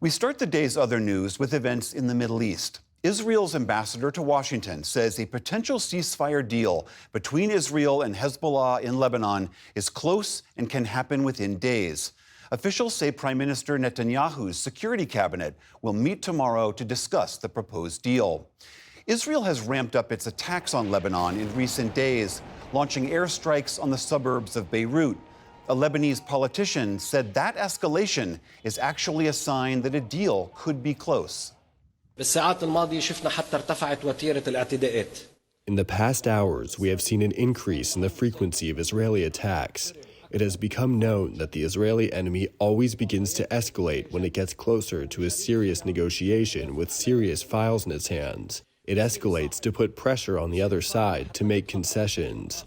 We start the day's other news with events in the Middle East. Israel's ambassador to Washington says a potential ceasefire deal between Israel and Hezbollah in Lebanon is close and can happen within days. Officials say Prime Minister Netanyahu's security cabinet will meet tomorrow to discuss the proposed deal. Israel has ramped up its attacks on Lebanon in recent days, launching airstrikes on the suburbs of Beirut. A Lebanese politician said that escalation is actually a sign that a deal could be close. In the past hours, we have seen an increase in the frequency of Israeli attacks. It has become known that the Israeli enemy always begins to escalate when it gets closer to a serious negotiation with serious files in its hands. It escalates to put pressure on the other side to make concessions.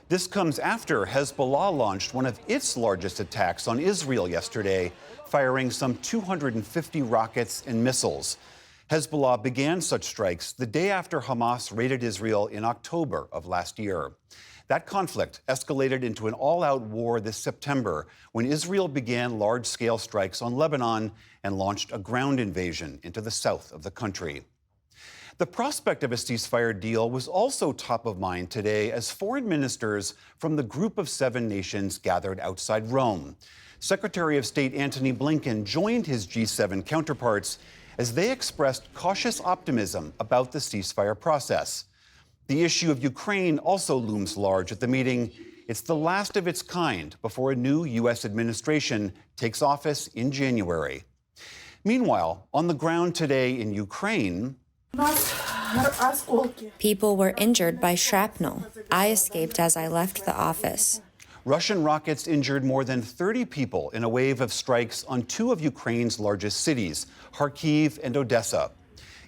This comes after Hezbollah launched one of its largest attacks on Israel yesterday, firing some 250 rockets and missiles. Hezbollah began such strikes the day after Hamas raided Israel in October of last year. That conflict escalated into an all-out war this September when Israel began large-scale strikes on Lebanon and launched a ground invasion into the south of the country. The prospect of a ceasefire deal was also top of mind today as foreign ministers from the Group of Seven nations gathered outside Rome. Secretary of State Antony Blinken joined his G7 counterparts as they expressed cautious optimism about the ceasefire process. The issue of Ukraine also looms large at the meeting. It's the last of its kind before a new U.S. administration takes office in January. Meanwhile, on the ground today in Ukraine, people were injured by shrapnel. I escaped as I left the office. Russian rockets injured more than 30 people in a wave of strikes on two of Ukraine's largest cities, Kharkiv and Odessa.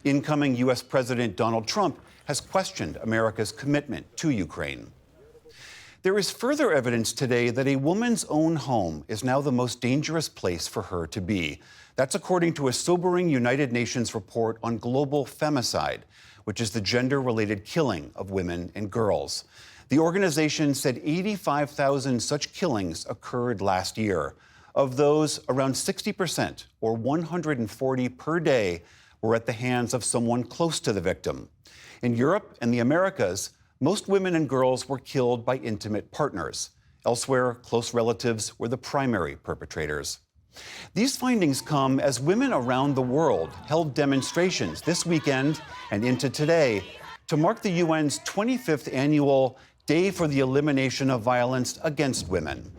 Incoming U.S. President Donald Trump has questioned America's commitment to Ukraine. There is further evidence today that a woman's own home is now the most dangerous place for her to be. That's according to a sobering United Nations report on global femicide, which is the gender-related killing of women and girls. The organization said 85,000 such killings occurred last year. Of those, around 60%, or 140 per day, were at the hands of someone close to the victim. In Europe and the Americas, most women and girls were killed by intimate partners. Elsewhere, close relatives were the primary perpetrators. These findings come as women around the world held demonstrations this weekend and into today to mark the UN's 25th annual Day for the Elimination of Violence Against Women.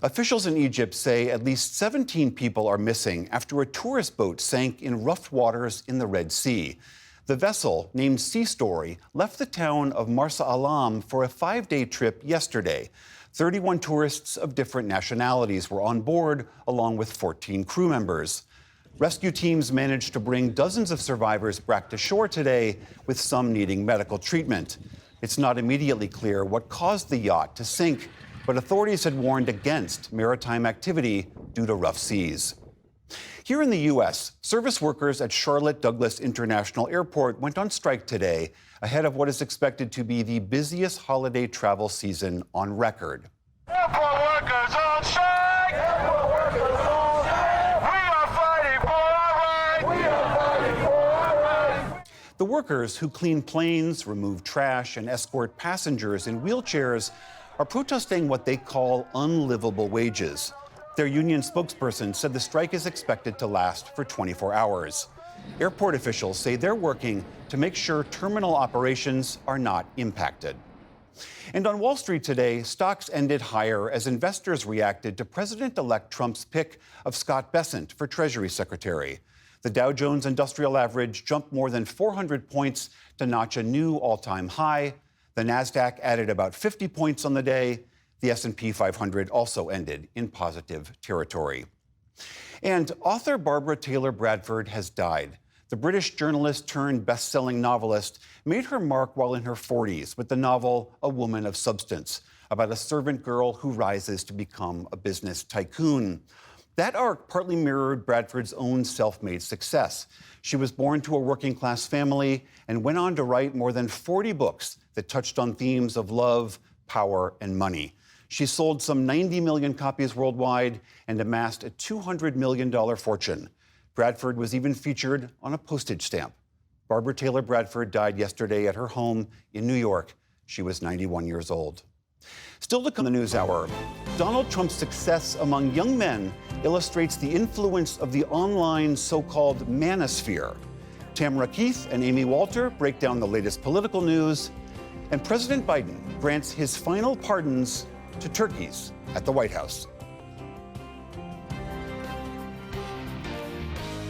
Officials in Egypt say at least 17 people are missing after a tourist boat sank in rough waters in the Red Sea. The vessel, named Sea Story, left the town of Marsa Alam for a 5-day trip yesterday. 31 tourists of different nationalities were on board, along with 14 crew members. Rescue teams managed to bring dozens of survivors back to shore today, with some needing medical treatment. It's not immediately clear what caused the yacht to sink, but authorities had warned against maritime activity due to rough seas. Here in the U.S., service workers at Charlotte Douglas International Airport went on strike today ahead of what is expected to be the busiest holiday travel season on record. Airport workers on strike! Airport workers on strike! We are fighting for our rights! We are fighting for our rights! The workers who clean planes, remove trash, and escort passengers in wheelchairs are protesting what they call unlivable wages. Their union spokesperson said the strike is expected to last for 24 hours. Airport officials say they're working to make sure terminal operations are not impacted. And on Wall Street today, stocks ended higher as investors reacted to President-elect Trump's pick of Scott Bessent for Treasury Secretary. The Dow Jones Industrial Average jumped more than 400 points to notch a new all-time high. The Nasdaq added about 50 points on the day. The S&P 500 also ended in positive territory. And author Barbara Taylor Bradford has died. The British journalist turned best-selling novelist made her mark while in her 40s with the novel A Woman of Substance, about a servant girl who rises to become a business tycoon. That arc partly mirrored Bradford's own self-made success. She was born to a working-class family and went on to write more than 40 books that touched on themes of love, power, and money. She sold some 90 million copies worldwide and amassed a $200 million fortune. Bradford was even featured on a postage stamp. Barbara Taylor Bradford died yesterday at her home in New York. She was 91 years old. Still to come in the NewsHour, Donald Trump's success among young men illustrates the influence of the online so-called manosphere. Tamara Keith and Amy Walter break down the latest political news, and President Biden grants his final pardons to turkeys at the White House.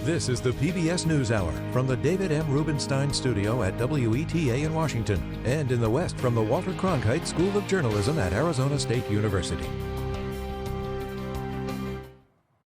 This is the PBS NewsHour from the David M. Rubenstein studio at WETA in Washington, and in the West from the Walter Cronkite School of Journalism at Arizona State University.